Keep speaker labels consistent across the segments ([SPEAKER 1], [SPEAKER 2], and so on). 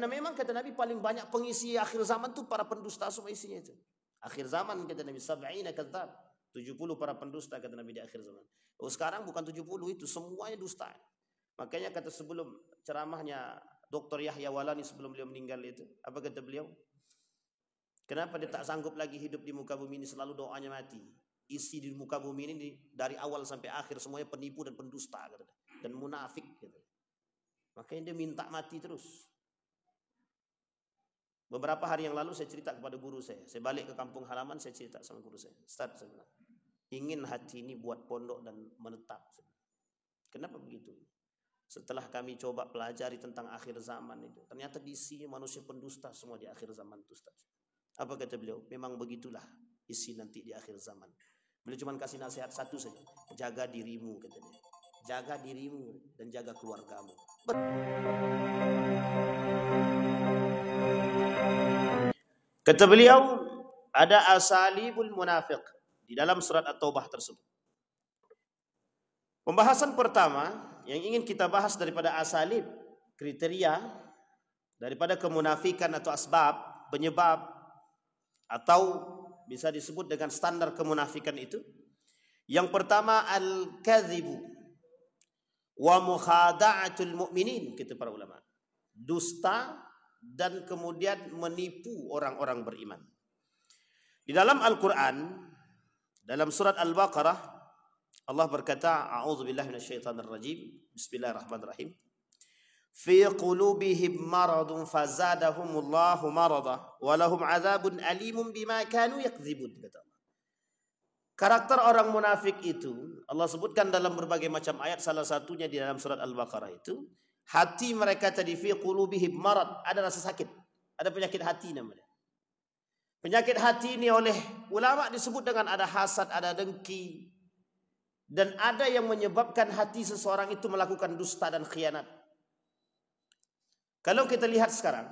[SPEAKER 1] Karena memang kata Nabi paling banyak pengisi akhir zaman itu para pendusta semua isinya itu. Akhir zaman kata Nabi, sab'ina kadzdzab. 70 para pendusta kata Nabi di akhir zaman. Oh, sekarang bukan 70 itu, semuanya dusta. Makanya kata sebelum ceramahnya Dr. Yahya Walani sebelum beliau meninggal itu, apa kata beliau? Kenapa dia tak sanggup lagi hidup di muka bumi ini, selalu doanya mati. Isi di muka bumi ini dari awal sampai akhir semuanya penipu dan pendusta kata, dan munafik kata. Makanya dia minta mati terus. Beberapa hari yang lalu saya cerita kepada guru saya. Saya balik ke kampung halaman, saya cerita sama guru saya. Ustaz, saya bilang, ingin hati ini buat pondok dan menetap. Kenapa begitu? Setelah kami coba pelajari tentang akhir zaman itu, ternyata diisi manusia pendusta semua di akhir zaman itu, Ustaz. Apa kata beliau? Memang begitulah isi nanti di akhir zaman. Beliau cuma kasih nasihat satu saja. Jaga dirimu katanya. Jaga dirimu dan jaga keluargamu. Kata beliau, ada asalibul munafiq di dalam surat At-Taubah tersebut. Pembahasan pertama yang ingin kita bahas daripada asalib, kriteria daripada kemunafikan atau asbab, penyebab atau bisa disebut dengan standar kemunafikan itu. Yang pertama al-kadzibu wa mukhada'atul mu'minin, kata para ulama. Dusta dan kemudian menipu orang-orang beriman. Di dalam Al-Quran, dalam surat Al-Baqarah, Allah berkata, a'udzubillahi minasyaitonirrajim, bismillahirrahmanirrahim. Fi qulubihim maradun fazadahumullahu marada wa lahum adzabun alimun bima kanu yakdzibun, kata Allah. Karakter orang munafik itu Allah sebutkan dalam berbagai macam ayat, salah satunya di dalam surat Al-Baqarah itu, hati mereka tadi fi qulubihim marad, ada rasa sakit, ada penyakit hati namanya. Penyakit hati ini oleh ulama disebut dengan ada hasad, ada dengki, dan ada yang menyebabkan hati seseorang itu melakukan dusta dan khianat. Kalau kita lihat sekarang,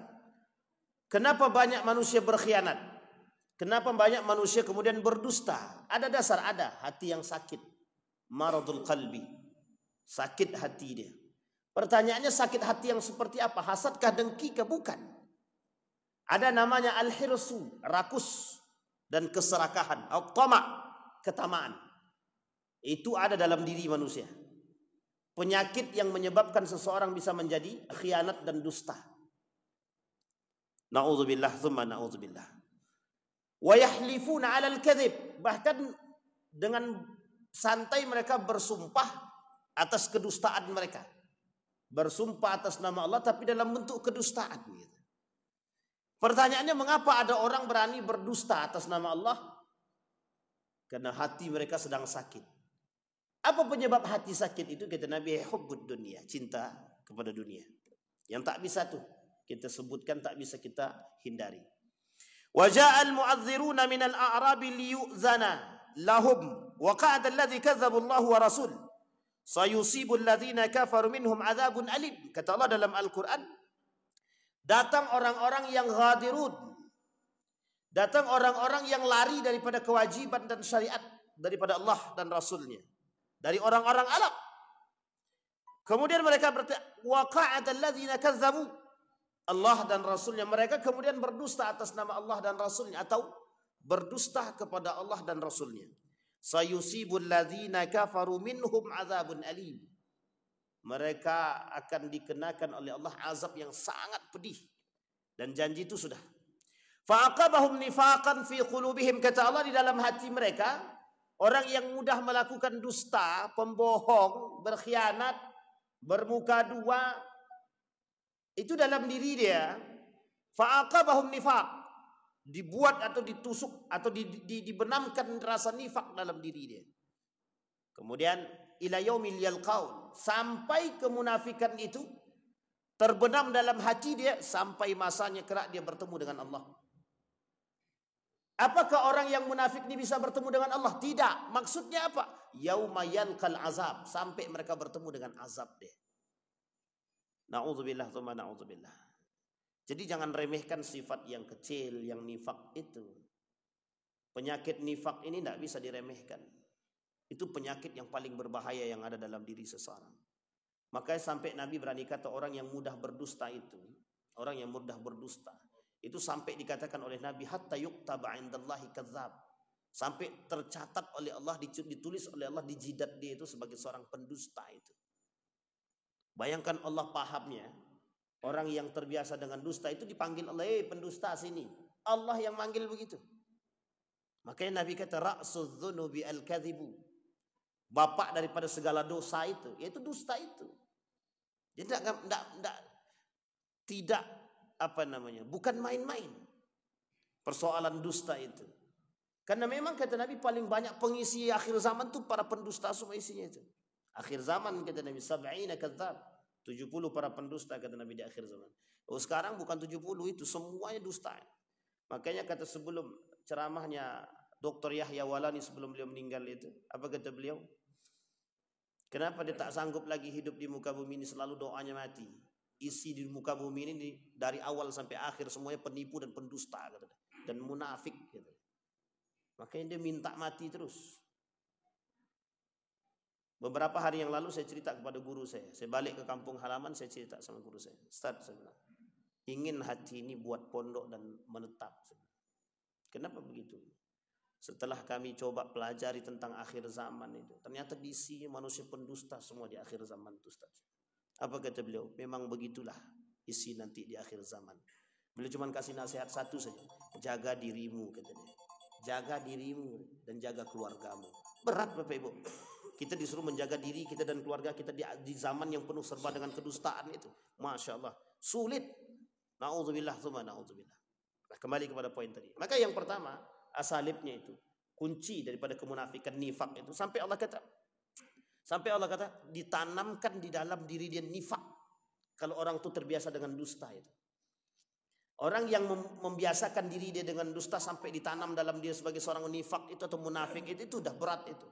[SPEAKER 1] kenapa banyak manusia berkhianat? Kenapa banyak manusia kemudian berdusta? Ada dasar, ada hati yang sakit. Maradul qalbi, sakit hati dia. Pertanyaannya, sakit hati yang seperti apa? Hasadkah, dengki kah? Bukan. Ada namanya al-hirsu, rakus dan keserakahan, al-tama', ketamaan. Itu ada dalam diri manusia. Penyakit yang menyebabkan seseorang bisa menjadi khianat dan dusta. Na'udzubillah tsumma na'udzubillah. Wa yahlifuna 'alal kadzib, bahkan dengan santai mereka bersumpah atas kedustaan mereka. Bersumpah atas nama Allah tapi dalam bentuk kedustaan. Pertanyaannya, mengapa ada orang berani berdusta atas nama Allah? Karena hati mereka sedang sakit. Apa penyebab hati sakit itu? Kata Nabi, hubbud dunia, cinta kepada dunia. Yang tak bisa tuh kita sebutkan, tak bisa kita hindari. Wa ja'al mu'adziruna minal a'rabi liyu'zana lahum wa qa'ada alladhi kadzabu Allah wa rasul. Sayusibul ladzina kafaru minhum adzabun alim. Kata Allah dalam Al-Quran, datang orang-orang yang ghadirun, datang orang-orang yang lari daripada kewajiban dan syariat daripada Allah dan Rasulnya, dari orang-orang Arab. Kemudian mereka berkata, wa qa'ada alladzina kadzabu Allah dan Rasulnya. Mereka kemudian berdusta atas nama Allah dan Rasulnya, atau berdusta kepada Allah dan Rasulnya. Sayusibul ladzina kafaru minhum adzabun alim. Mereka akan dikenakan oleh Allah azab yang sangat pedih, dan janji itu sudah. Fa'aqabahum nifaqan fi qulubihim, kata Allah, di dalam hati mereka orang yang mudah melakukan dusta, pembohong, berkhianat, bermuka dua, itu dalam diri dia. Fa'aqabahum nifaq, dibuat atau ditusuk atau dibenamkan rasa nifak dalam diri dia. Kemudian ila yaumil yalqaun, sampai kemunafikan itu terbenam dalam hati dia sampai masanya kelak dia bertemu dengan Allah. Apakah orang yang munafik ini bisa bertemu dengan Allah? Tidak. Maksudnya apa? Yauma yalqal azab, sampai mereka bertemu dengan azab dia. Na'udzubillah tsumma na'udzubillah. Jadi jangan remehkan sifat yang kecil, yang nifak itu. Penyakit nifak ini tidak bisa diremehkan. Itu penyakit yang paling berbahaya yang ada dalam diri seseorang. Makanya sampai Nabi berani kata orang yang mudah berdusta itu, Orang yang mudah berdusta. Itu sampai dikatakan oleh Nabi hatta yuktaba 'indallahi kadzdzab. Sampai tercatat oleh Allah, ditulis oleh Allah di jidat dia itu sebagai seorang pendusta itu. Bayangkan Allah pahamnya. Orang yang terbiasa dengan dusta itu dipanggil Allah, pendusta sini. Allah yang manggil begitu. Makanya Nabi kata ra'sudz dzunubi al-kadzibu. Bapak daripada segala dosa itu, yaitu dusta itu. Jadi tidak bukan main-main persoalan dusta itu. Karena memang kata Nabi paling banyak pengisi akhir zaman itu para pendusta semua isinya itu. Akhir zaman kata Nabi 70 kadzdzab. 70 para pendusta kata Nabi di akhir zaman. Oh sekarang bukan 70 itu, semuanya dusta. Makanya kata sebelum ceramahnya Dr. Yahya Walani sebelum beliau meninggal itu, apa kata beliau? Kenapa dia tak sanggup lagi hidup di muka bumi ini, selalu doanya mati. Isi di muka bumi ini dari awal sampai akhir semuanya penipu dan pendusta kata dia. Dan munafik gitu. Makanya dia minta mati terus. Beberapa hari yang lalu saya cerita kepada guru saya. Saya balik ke kampung halaman, saya cerita sama guru saya. Ustaz, saya bilang, ingin hati ini buat pondok dan menetap. Kenapa begitu? Setelah kami coba pelajari tentang akhir zaman itu, ternyata diisi manusia pendusta semua di akhir zaman itu, Ustaz. Apa kata beliau? Memang begitulah isi nanti di akhir zaman. Beliau cuma kasih nasihat satu saja. Jaga dirimu, kata dia. Jaga dirimu dan jaga keluargamu. Berat Bapak Ibu. Kita disuruh menjaga diri kita dan keluarga kita di zaman yang penuh serba dengan kedustaan itu. Masya Allah. Sulit. Na'udzubillah, tsumma na'udzubillah. Nah, kembali kepada poin tadi. Maka yang pertama, asalibnya itu. Kunci daripada kemunafikan nifak itu. Sampai Allah kata, ditanamkan di dalam diri dia nifak. Kalau orang itu terbiasa dengan dusta itu. Orang yang membiasakan diri dia dengan dusta sampai ditanam dalam dia sebagai seorang nifak itu atau munafik itu udah berat itu.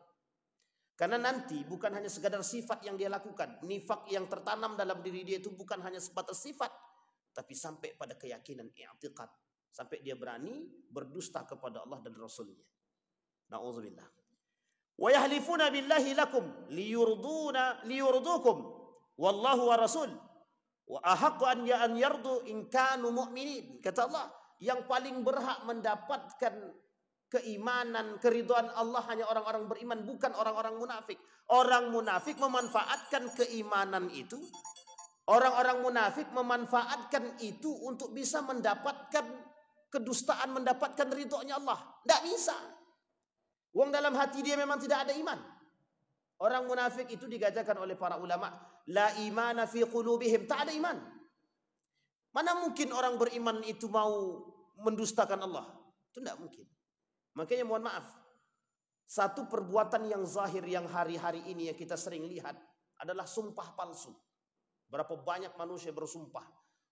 [SPEAKER 1] Karena nanti bukan hanya sekadar sifat yang dia lakukan. Nifak yang tertanam dalam diri dia itu bukan hanya sebatas sifat. Tapi sampai pada keyakinan, i'tiqad. Sampai dia berani berdusta kepada Allah dan Rasulnya. Na'udzubillah. Wa yahlifuna billahi lakum liyurdukum. Wallahu wa rasul. Wa ahaqqu an yardu in kanu mu'minin. Kata Allah, yang paling berhak mendapatkan keimanan, keridhaan Allah hanya orang-orang beriman, bukan orang-orang munafik. Orang munafik memanfaatkan keimanan itu. Orang-orang munafik memanfaatkan itu untuk bisa mendapatkan kedustaan, mendapatkan ridhonya Allah. Tidak bisa. Wong dalam hati dia memang tidak ada iman. Orang munafik itu dikatakan oleh para ulama, la imana fi qulubihim, tak ada iman. Mana mungkin orang beriman itu mau mendustakan Allah? Itu tidak mungkin. Makanya mohon maaf, satu perbuatan yang zahir yang hari-hari ini yang kita sering lihat adalah sumpah palsu. Berapa banyak manusia bersumpah,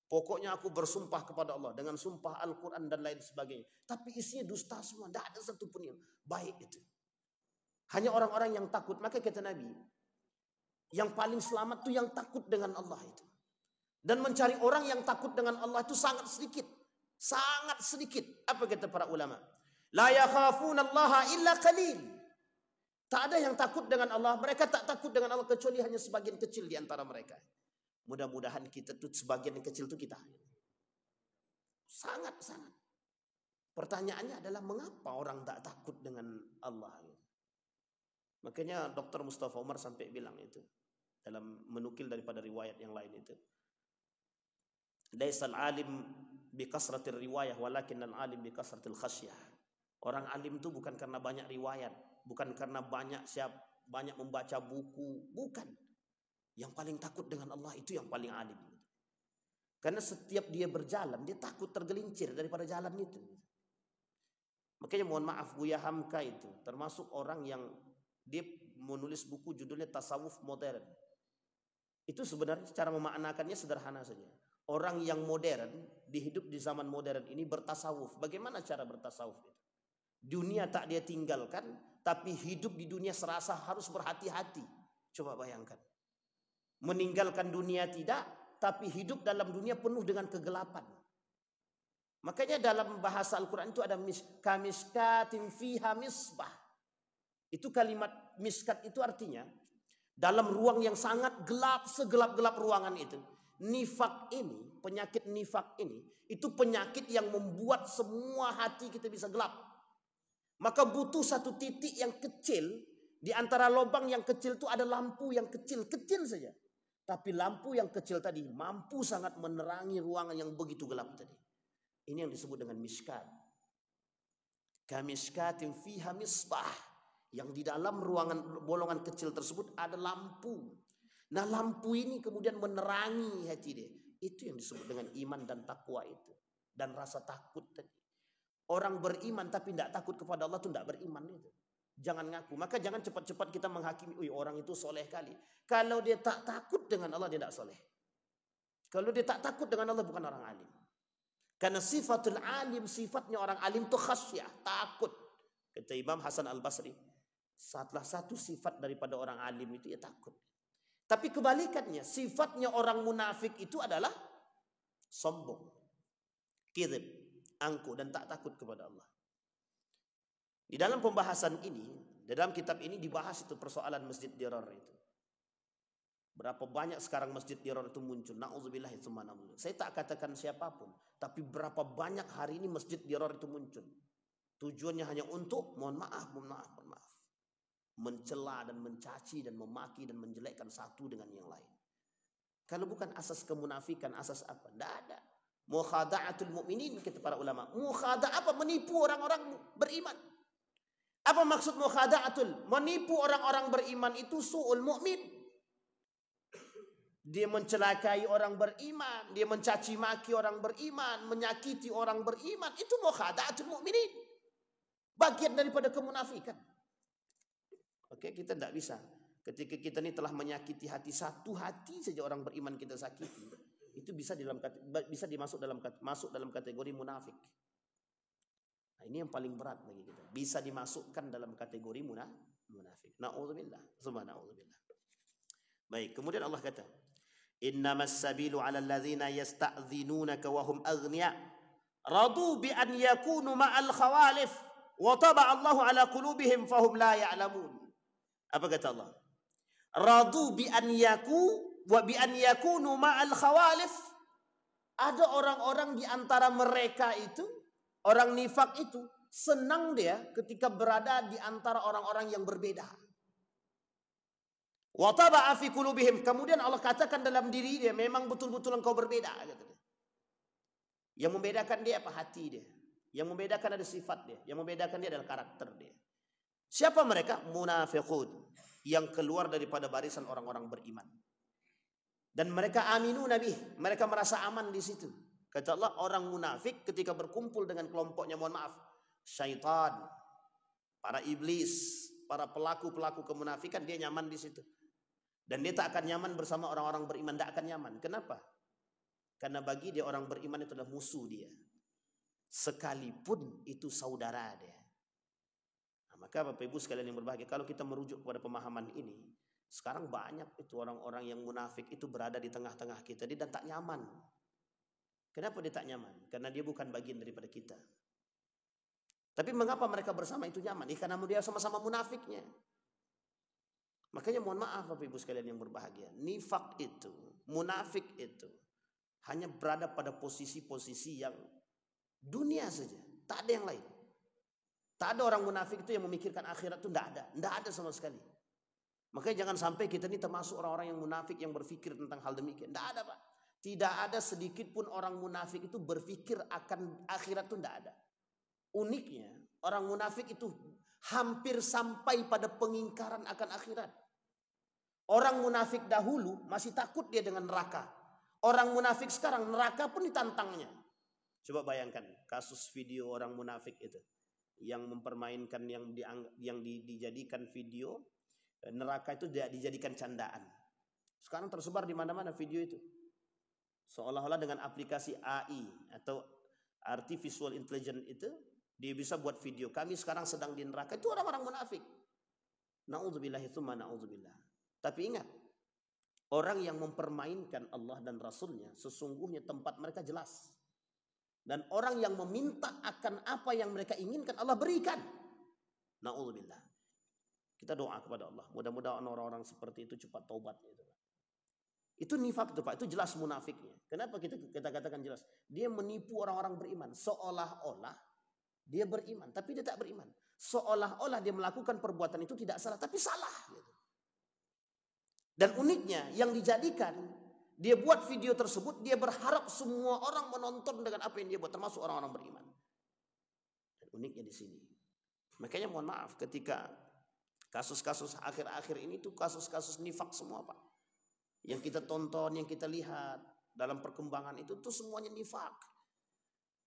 [SPEAKER 1] pokoknya aku bersumpah kepada Allah dengan sumpah Al-Quran dan lain sebagainya. Tapi isinya dusta semua, tidak ada satupun yang baik itu. Hanya orang-orang yang takut. Maka kata Nabi, yang paling selamat itu yang takut dengan Allah itu. Dan mencari orang yang takut dengan Allah itu sangat sedikit. Sangat sedikit. Apa kata para ulama? La yakhafunallaha illa qalil. Tak ada yang takut dengan Allah. Mereka tak takut dengan Allah kecuali hanya sebagian kecil di antara mereka. Mudah-mudahan kita tuh sebagian yang kecil itu kita. Sangat-sangat. Pertanyaannya adalah mengapa orang tak takut dengan Allah? Makanya Dr. Mustafa Umar sampai bilang itu dalam menukil daripada riwayat yang lain itu. Laisal alim bi kasratir riwayah walakinnal alim bi kasratil khasyah. Orang alim itu bukan karena banyak riwayat, bukan karena banyak membaca buku, bukan. Yang paling takut dengan Allah itu yang paling alim. Karena setiap dia berjalan, dia takut tergelincir daripada jalan itu. Makanya mohon maaf, Buya Hamka itu termasuk orang yang dia menulis buku judulnya Tasawuf Modern. Itu sebenarnya cara memaknakannya sederhana saja. Orang yang modern, dihidup di zaman modern ini bertasawuf. Bagaimana cara bertasawuf itu? Dunia tak dia tinggalkan, tapi hidup di dunia serasa harus berhati-hati. Coba bayangkan. Meninggalkan dunia tidak, tapi hidup dalam dunia penuh dengan kegelapan. Makanya dalam bahasa Al-Quran itu ada kamiskatin fiha misbah. Itu kalimat miskat itu artinya dalam ruang yang sangat gelap, segelap-gelap ruangan itu Nifak ini, penyakit nifak ini, itu penyakit yang membuat semua hati kita bisa gelap. Maka butuh satu titik yang kecil, di antara lubang yang kecil itu ada lampu yang kecil saja. Tapi lampu yang kecil tadi mampu sangat menerangi ruangan yang begitu gelap tadi. Ini yang disebut dengan miskat. Kamiskatin fiha misbah. Yang di dalam ruangan bolongan kecil tersebut ada lampu. Nah, lampu ini kemudian menerangi hati dia. Itu yang disebut dengan iman dan takwa itu. Dan rasa takut tadi. Orang beriman tapi tidak takut kepada Allah itu tidak beriman itu. Jangan ngaku. Maka jangan cepat-cepat kita menghakimi, orang itu soleh kali. Kalau dia tak takut dengan Allah, dia tidak soleh. Kalau dia tak takut dengan Allah, bukan orang alim. Karena sifatul alim, sifatnya orang alim itu khasyah, takut. Kata Imam Hasan Al-Basri, salah satu sifat daripada orang alim itu ya takut. Tapi kebalikannya, sifatnya orang munafik itu adalah sombong, kizib, angkuh, dan tak takut kepada Allah. Di dalam pembahasan ini, dalam kitab ini dibahas itu persoalan masjid dirar itu. Berapa banyak sekarang masjid dirar itu muncul. Na'udzubillah itu mana. Saya tak katakan siapapun, tapi berapa banyak hari ini masjid dirar itu muncul. Tujuannya hanya untuk mohon maaf, mencela dan mencaci dan memaki dan menjelekkan satu dengan yang lain. Kalau bukan asas kemunafikan, asas apa? Tidak ada. Mukhada'atul mu'minin, kata para ulama. Mukhada' apa? Menipu orang-orang beriman. Apa maksud mukhada'atul? Menipu orang-orang beriman itu su'ul mu'min. Dia mencelakai orang beriman, dia mencaci maki orang beriman, menyakiti orang beriman. Itu mukhada'atul mu'minin. Bagian daripada kemunafikan. Oke, kita tidak bisa. Ketika kita ini telah menyakiti hati, satu hati saja orang beriman kita sakiti, itu bisa masuk dalam kategori munafik. Nah, ini yang paling berat bagi kita. Bisa dimasukkan dalam kategori munafik. Na'udzubillah. Tsumma na'udzubillah. Baik, kemudian Allah kata, "Innamas sabilu 'alal ladzina yasta'dzinunaka wa hum aghniya, radu bi an yakunu ma'al khawalif, wa taba'a Allahu 'ala qulubihim fahum la ya'lamun." Apa kata Allah? Radu bi an yakunu ma'al khawalif. Ada orang-orang di antara mereka itu, orang nifak itu, senang dia ketika berada di antara orang-orang yang berbeda. Wa taba'a fi qulubihim. Kemudian Allah katakan dalam diri dia, memang betul-betul engkau berbeda. Yang membedakan dia apa? Hati dia. Yang membedakan ada sifat dia. Yang membedakan dia adalah karakter dia. Siapa mereka? Munafiqun, yang keluar daripada barisan orang-orang beriman. Dan mereka aminu nabi, mereka merasa aman di situ. Kata Allah, orang munafik ketika berkumpul dengan kelompoknya, mohon maaf, syaitan, para iblis, para pelaku-pelaku kemunafikan, dia nyaman di situ. Dan dia tak akan nyaman bersama orang-orang beriman, tak akan nyaman. Kenapa? Karena bagi dia orang beriman itu adalah musuh dia. Sekalipun itu saudara dia. Maka Bapak Ibu sekalian yang berbahagia, kalau kita merujuk kepada pemahaman ini, sekarang banyak itu orang-orang yang munafik itu berada di tengah-tengah kita, dia dan tak nyaman. Kenapa dia tak nyaman? Karena dia bukan bagian daripada kita. Tapi mengapa mereka bersama itu nyaman? Karena dia sama-sama munafiknya. Makanya mohon maaf Bapak Ibu sekalian yang berbahagia, nifak itu, munafik itu hanya berada pada posisi-posisi yang dunia saja, tak ada yang lain. Tak ada orang munafik itu yang memikirkan akhirat itu, tidak ada sama sekali. Makanya jangan sampai kita ini termasuk orang-orang yang munafik yang berpikir tentang hal demikian. Tidak ada, Pak. Tidak ada sedikit pun orang munafik itu berpikir akan akhirat itu, tidak ada. Uniknya orang munafik itu hampir sampai pada pengingkaran akan akhirat. Orang munafik dahulu masih takut dia dengan neraka. Orang munafik sekarang neraka pun ditantangnya. Coba bayangkan kasus video orang munafik itu yang mempermainkan, yang dijadikan video neraka itu dijadikan candaan. Sekarang tersebar di mana-mana video itu. Seolah-olah dengan aplikasi AI atau artificial intelligence itu dia bisa buat video. Kami sekarang sedang di neraka. Itu orang-orang munafik. Na'udzubillah tsumma na'udzubillah. Tapi ingat, orang yang mempermainkan Allah dan Rasulnya sesungguhnya tempat mereka jelas. Dan orang yang meminta akan apa yang mereka inginkan, Allah berikan. Na'udzubillah. Kita doa kepada Allah. Mudah-mudahan orang-orang seperti itu cepat taubat. Itu nifak tuh Pak, itu jelas munafiknya. Kenapa kita katakan jelas? Dia menipu orang-orang beriman seolah-olah dia beriman, tapi dia tak beriman. Seolah-olah dia melakukan perbuatan itu tidak salah, tapi salah. Dan uniknya yang dijadikan, dia buat video tersebut, dia berharap semua orang menonton dengan apa yang dia buat, termasuk orang-orang beriman. Dan uniknya di sini. Makanya mohon maaf ketika kasus-kasus akhir-akhir ini tuh kasus-kasus nifak semua Pak. Yang kita tonton, yang kita lihat dalam perkembangan itu tuh semuanya nifak.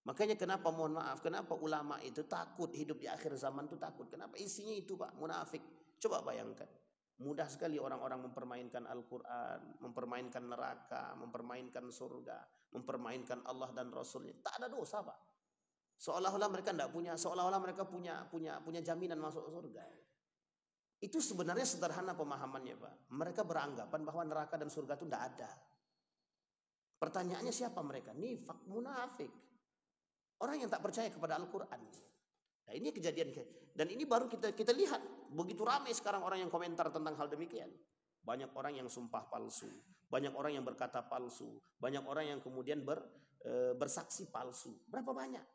[SPEAKER 1] Makanya kenapa mohon maaf, kenapa ulama itu takut hidup di akhir zaman itu takut. Kenapa isinya itu Pak, munafik. Coba bayangkan. Mudah sekali orang-orang mempermainkan Al-Quran, mempermainkan neraka, mempermainkan surga, mempermainkan Allah dan Rasulnya. Tak ada dosa Pak. Seolah-olah mereka tidak punya, seolah-olah mereka punya jaminan masuk surga. Itu sebenarnya sederhana pemahamannya Pak. Mereka beranggapan bahwa neraka dan surga itu tidak ada. Pertanyaannya siapa mereka? Nifak, munafik. Orang yang tak percaya kepada Al-Quran. Nah ini kejadian. Dan ini baru kita lihat. Begitu ramai sekarang orang yang komentar tentang hal demikian. Banyak orang yang sumpah palsu. Banyak orang yang berkata palsu. Banyak orang yang kemudian bersaksi palsu. Berapa banyak?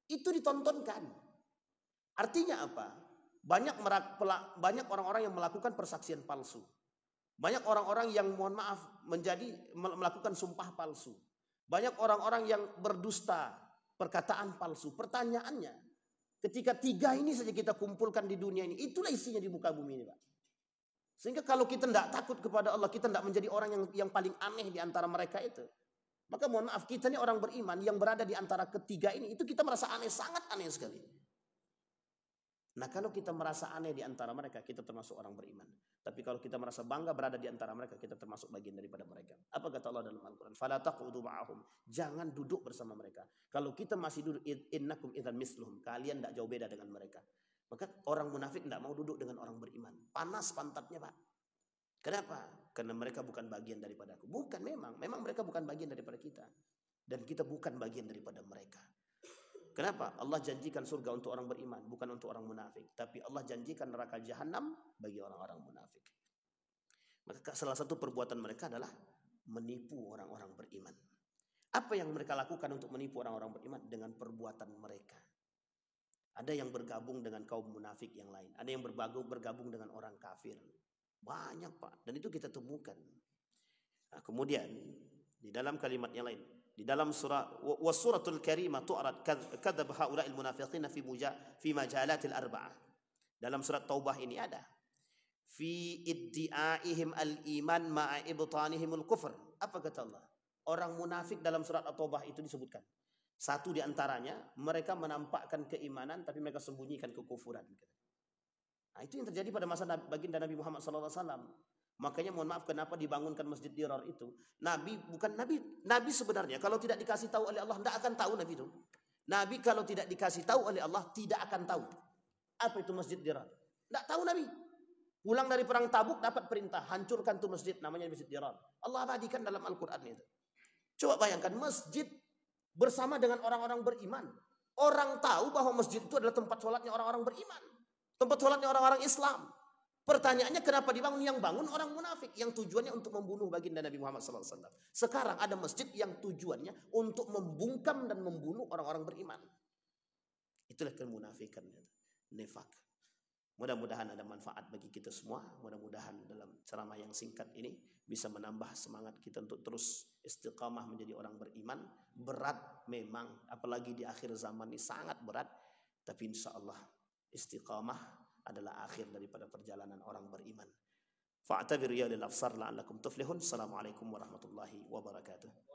[SPEAKER 1] Itu ditontonkan. Artinya apa? Banyak orang-orang yang melakukan persaksian palsu. Banyak orang-orang yang mohon maaf melakukan sumpah palsu. Banyak orang-orang yang berdusta, perkataan palsu. Pertanyaannya, ketika 3 ini saja kita kumpulkan di dunia ini, itulah isinya di muka bumi ini Pak. Sehingga kalau kita tidak takut kepada Allah, kita tidak menjadi orang yang paling aneh di antara mereka itu. Maka mohon maaf, kita ini orang beriman yang berada di antara ketiga ini, itu kita merasa aneh, sangat aneh sekali. Nah kalau kita merasa aneh di antara mereka, kita termasuk orang beriman. Tapi kalau kita merasa bangga berada di antara mereka, kita termasuk bagian daripada mereka. Apa kata Allah dalam Al-Quran? Fala taqudu ma'ahum. Jangan duduk bersama mereka. Kalau kita masih duduk, innakum idzan misluhum. Kalian tidak jauh beda dengan mereka. Maka orang munafik tidak mau duduk dengan orang beriman. Panas pantatnya Pak. Kenapa? Karena mereka bukan bagian daripada aku. Bukan memang mereka bukan bagian daripada kita. Dan kita bukan bagian daripada mereka. Kenapa? Allah janjikan surga untuk orang beriman, bukan untuk orang munafik. Tapi Allah janjikan neraka jahanam bagi orang-orang munafik. Maka salah satu perbuatan mereka adalah menipu orang-orang beriman. Apa yang mereka lakukan untuk menipu orang-orang beriman? Dengan perbuatan mereka. Ada yang bergabung dengan kaum munafik yang lain. Ada yang bergabung dengan orang kafir. Banyak Pak. Dan itu kita temukan. Nah, kemudian di dalam kalimat yang lain. Di dalam surah wasuratul karimah tu'rad kadzab haula'il munafiqina fi majalatil arba'ah. Dalam surat Taubah ini ada fi iddi'aihim al-iman ma'a ibtanihimul kufr. Apa kata Allah? Orang munafik dalam surat At-Taubah itu disebutkan. Satu di antaranya mereka menampakkan keimanan tapi mereka sembunyikan kekufuran. Nah, itu yang terjadi pada masa baginda Nabi Muhammad SAW. Makanya mohon maaf kenapa dibangunkan Masjid Dirar itu. Nabi sebenarnya kalau tidak dikasih tahu oleh Allah tidak akan tahu Nabi itu. Nabi kalau tidak dikasih tahu oleh Allah tidak akan tahu. Apa itu Masjid Dirar? Tidak tahu Nabi. Pulang dari perang Tabuk dapat perintah hancurkan tuh masjid namanya Masjid Dirar. Allah abadikan dalam Al-Quran itu. Coba bayangkan masjid bersama dengan orang-orang beriman. Orang tahu bahwa masjid itu adalah tempat sholatnya orang-orang beriman. Tempat sholatnya orang-orang Islam. Pertanyaannya kenapa dibangun? Yang bangun orang munafik yang tujuannya untuk membunuh baginda Nabi Muhammad SAW. Sekarang ada masjid yang tujuannya untuk membungkam dan membunuh orang-orang beriman. Itulah kemunafikan, nifak. Mudah-mudahan ada manfaat bagi kita semua. Mudah-mudahan dalam ceramah yang singkat ini bisa menambah semangat kita untuk terus istiqamah menjadi orang beriman. Berat memang, apalagi di akhir zaman ini sangat berat. Tapi insya Allah istiqamah adalah akhir daripada perjalanan orang beriman. Fa'tabiru ya lil afsar la'allakum tuflihun. Assalamualaikum warahmatullahi wabarakatuh.